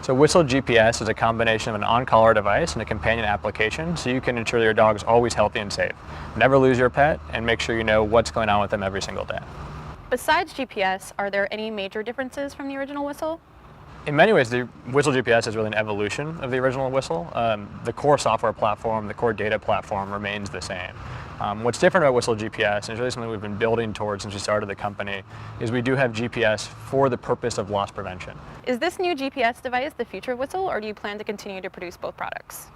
So Whistle GPS is a combination of an on-collar device and a companion application, so you can ensure that your dog's always healthy and safe. Never lose your pet, and make sure you know what's going on with them every single day. Besides GPS, are there any major differences from the original Whistle? In many ways, the Whistle GPS is really an evolution of the original Whistle. The core software platform, the core data platform remains the same. What's different about Whistle GPS, and it's really something we've been building towards since we started the company, is we do have GPS for the purpose of loss prevention. Is this new GPS device the future of Whistle, or do you plan to continue to produce both products?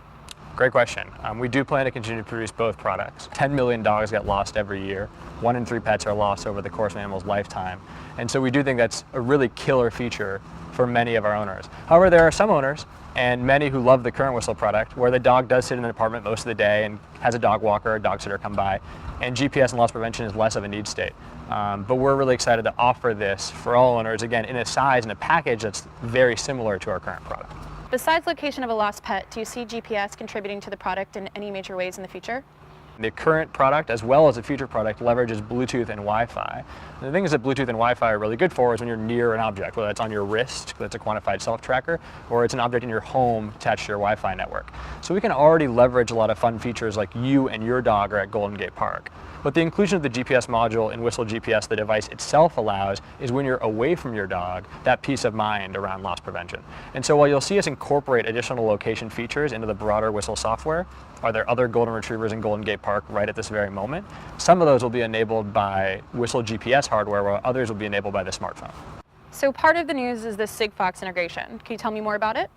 Great question. We do plan to continue to produce both products. 10 million dogs get lost every year. 1 in 3 pets are lost over the course of an animal's lifetime. And so we do think that's a really killer feature for many of our owners. However, there are some owners, and many who love the current Whistle product, where the dog does sit in an apartment most of the day and has a dog walker or a dog sitter come by, and GPS and loss prevention is less of a need state. But we're really excited to offer this for all owners, again, in a size and a package that's very similar to our current product. Besides location of a lost pet, do you see GPS contributing to the product in any major ways in the future? The current product, as well as the future product, leverages Bluetooth and Wi-Fi. And the thing is that Bluetooth and Wi-Fi are really good for is when you're near an object, whether it's on your wrist, that's a quantified self-tracker, or it's an object in your home attached to your Wi-Fi network. So we can already leverage a lot of fun features like you and your dog are at Golden Gate Park. But the inclusion of the GPS module in Whistle GPS, the device itself allows, is when you're away from your dog, that peace of mind around loss prevention. And so while you'll see us incorporate additional location features into the broader Whistle software, are there other Golden Retrievers in Golden Gate Park right at this very moment? Some of those will be enabled by Whistle GPS hardware, while others will be enabled by the smartphone. So part of the news is this Sigfox integration. Can you tell me more about it?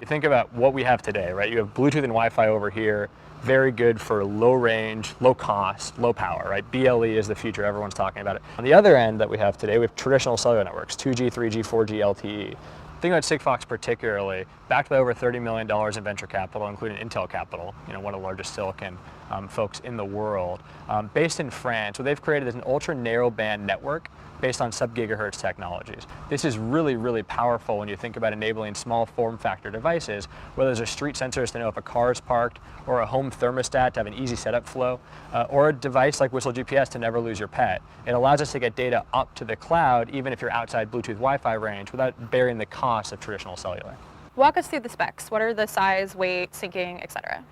You think about what we have today, right? You have Bluetooth and Wi-Fi over here, very good for low range, low cost, low power, right? BLE is the future, everyone's talking about it. On the other end that we have today, we have traditional cellular networks, 2G, 3G, 4G, LTE. Think about Sigfox particularly, backed by over $30 million in venture capital, including Intel Capital, one of the largest silicon folks in the world, based in France. What they've created is an ultra narrowband network based on sub-gigahertz technologies. This is really, really powerful when you think about enabling small form factor devices, whether those are street sensors to know if a car is parked, or a home thermostat to have an easy setup flow, or a device like Whistle GPS to never lose your pet. It allows us to get data up to the cloud, even if you're outside Bluetooth Wi-Fi range, without bearing the cost of traditional cellular. Walk us through the specs. What are the size, weight, syncing, etc.?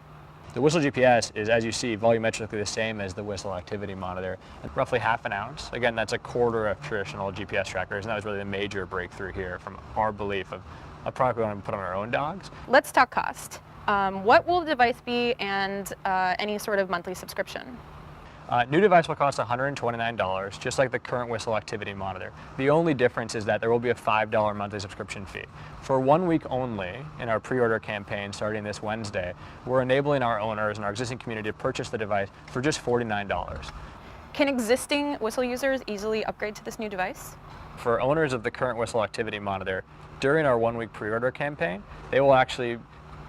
The Whistle GPS is, as you see, volumetrically the same as the Whistle Activity Monitor, roughly ½ an ounce. Again, that's a quarter of traditional GPS trackers, and that was really the major breakthrough here from our belief of a product we want to put on our own dogs. Let's talk cost. What will the device be, and any sort of monthly subscription? New device will cost $129, just like the current Whistle Activity Monitor. The only difference is that there will be a $5 monthly subscription fee. For 1 week only, in our pre-order campaign starting this Wednesday, we're enabling our owners and our existing community to purchase the device for just $49. Can existing Whistle users easily upgrade to this new device? For owners of the current Whistle Activity Monitor, during our 1 week pre-order campaign, they will actually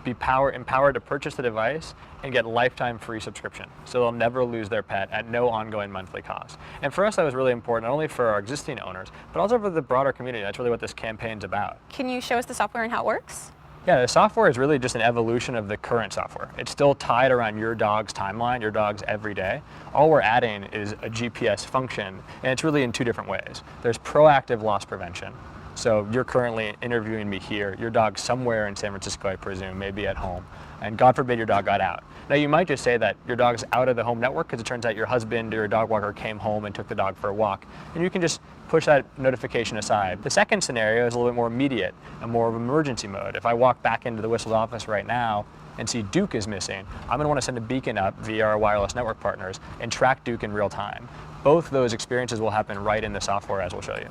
be empowered to purchase the device and get lifetime free subscription. So they'll never lose their pet at no ongoing monthly cost. And for us, that was really important, not only for our existing owners, but also for the broader community. That's really what this campaign's about. Can you show us the software and how it works? Yeah, the software is really just an evolution of the current software. It's still tied around your dog's timeline, your dog's every day. All we're adding is a GPS function, and it's really in 2 different ways. There's proactive loss prevention. So you're currently interviewing me here. Your dog's somewhere in San Francisco, I presume, maybe at home. And God forbid your dog got out. Now you might just say that your dog's out of the home network because it turns out your husband or your dog walker came home and took the dog for a walk. And you can just push that notification aside. The second scenario is a little bit more immediate and more of emergency mode. If I walk back into the Whistle's office right now and see Duke is missing, I'm going to want to send a beacon up via our wireless network partners and track Duke in real time. Both those experiences will happen right in the software, as we'll show you.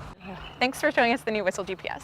Thanks for showing us the new Whistle GPS.